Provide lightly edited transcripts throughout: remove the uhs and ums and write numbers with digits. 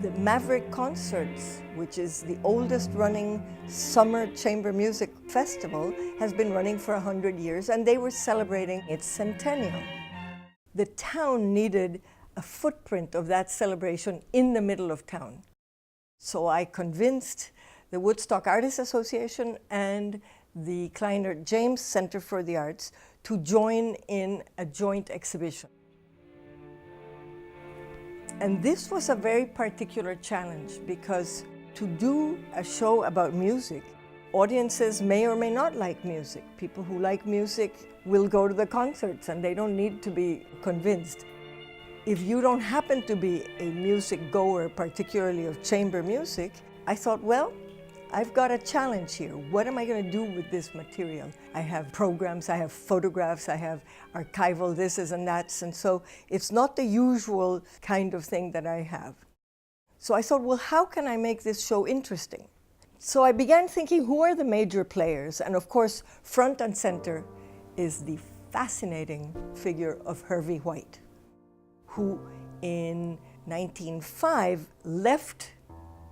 The Maverick Concerts, which is the oldest running summer chamber music festival, has been running for 100 years, and they were celebrating its centennial. The town needed a footprint of that celebration in the middle of town. So I convinced the Woodstock Artists Association and the Kleiner James Center for the Arts to join in a joint exhibition. And this was a very particular challenge because to do a show about music, audiences may or may not like music. People who like music will go to the concerts and they don't need to be convinced. If you don't happen to be a music goer, particularly of chamber music, I thought, well, I've got a challenge here. What am I going to do with this material? I have programs, I have photographs, I have archival thises and that's, and so it's not the usual kind of thing that I have. So I thought, well, how can I make this show interesting? So I began thinking, who are the major players? And of course, front and center is the fascinating figure of Hervey White, who in 1905 left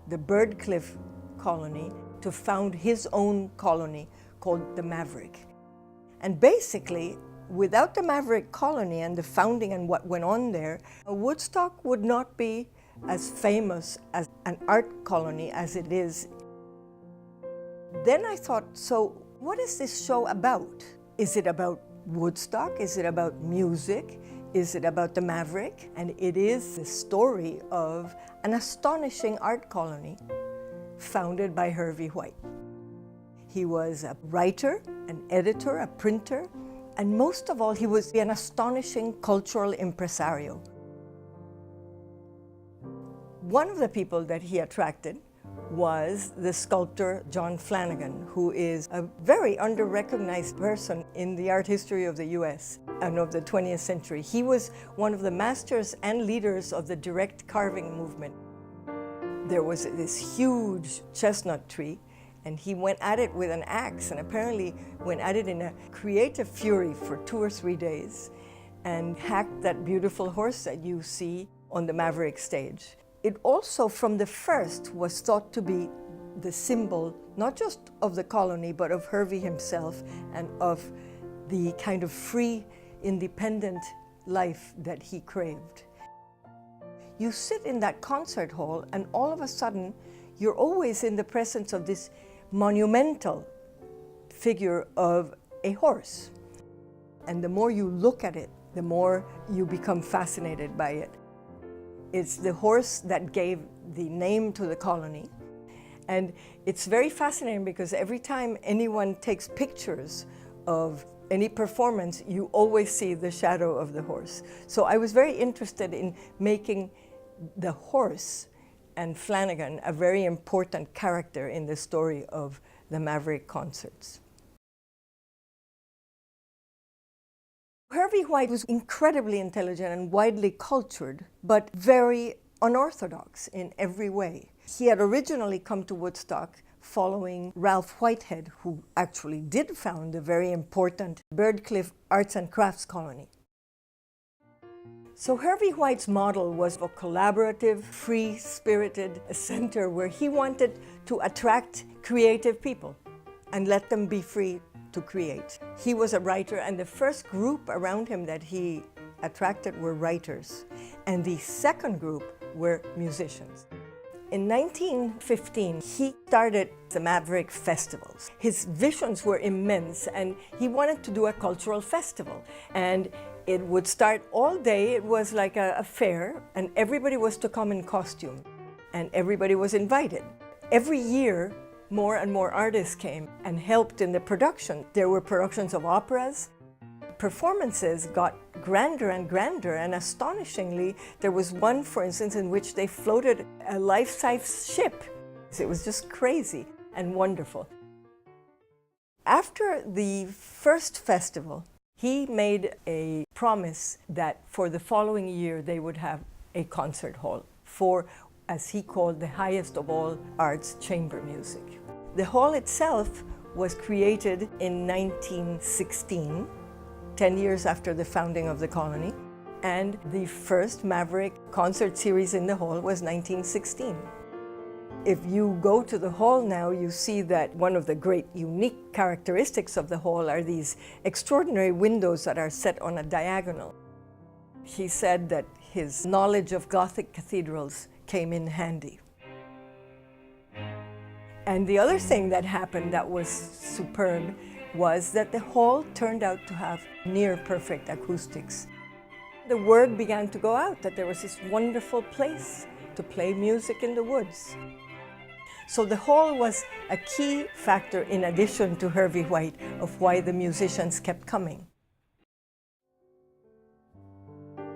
the Byrdcliffe colony to found his own colony called the Maverick. And basically, without the Maverick colony and the founding and what went on there, Woodstock would not be as famous as an art colony as it is. Then I thought, so what is this show about? Is it about Woodstock? Is it about music? Is it about the Maverick? And it is the story of an astonishing art colony founded by Hervey White. He was a writer, an editor, a printer, and most of all, he was an astonishing cultural impresario. One of the people that he attracted was the sculptor John Flannigan, who is a very under-recognized person in the art history of the US and of the 20th century. He was one of the masters and leaders of the direct carving movement. There was this huge chestnut tree, and he went at it with an axe, and apparently went at it in a creative fury for 2 or 3 days, and hacked that beautiful horse that you see on the Maverick stage. It also, from the first, was thought to be the symbol, not just of the colony, but of Hervey himself, and of the kind of free, independent life that he craved. You sit in that concert hall, and all of a sudden, you're always in the presence of this monumental figure of a horse. And the more you look at it, the more you become fascinated by it. It's the horse that gave the name to the colony. And it's very fascinating because every time anyone takes pictures of any performance, you always see the shadow of the horse. So I was very interested in making the horse and Flannigan a very important character in the story of the Maverick concerts. Hervey White was incredibly intelligent and widely cultured, but very unorthodox in every way. He had originally come to Woodstock following Ralph Whitehead, who actually did found the very important Byrdcliffe Arts and Crafts Colony. So Hervey White's model was a collaborative, free-spirited center where he wanted to attract creative people and let them be free to create. He was a writer, and the first group around him that he attracted were writers, and the second group were musicians. In 1915, he started the Maverick Festivals. His visions were immense, and he wanted to do a cultural festival. And it would start all day. It was like a fair, and everybody was to come in costume, and everybody was invited. Every year, more and more artists came and helped in the production. There were productions of operas. Performances got grander and grander, and astonishingly, there was one, for instance, in which they floated a life-size ship. It was just crazy and wonderful. After the first festival, he made a promise that for the following year they would have a concert hall for, as he called, the highest of all arts, chamber music. The hall itself was created in 1916, 10 years after the founding of the colony. and the first Maverick Concert Series in the hall was 1916. If you go to the hall now, you see that one of the great unique characteristics of the hall are these extraordinary windows that are set on a diagonal. He said that his knowledge of Gothic cathedrals came in handy. And the other thing that happened that was superb was that the hall turned out to have near perfect acoustics. The word began to go out that there was this wonderful place to play music in the woods. So the hall was a key factor in addition to Hervey White of why the musicians kept coming.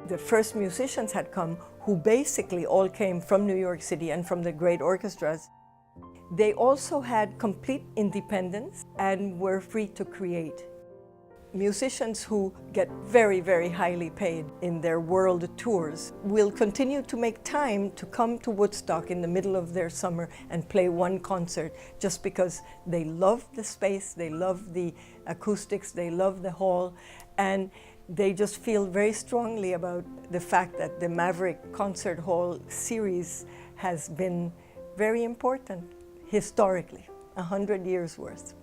The first musicians had come who basically all came from New York City and from the great orchestras. They also had complete independence and were free to create. Musicians who get very, very highly paid in their world tours will continue to make time to come to Woodstock in the middle of their summer and play one concert just because they love the space, they love the acoustics, they love the hall, and they just feel very strongly about the fact that the Maverick Concert Hall series has been very important historically, 100 years worth.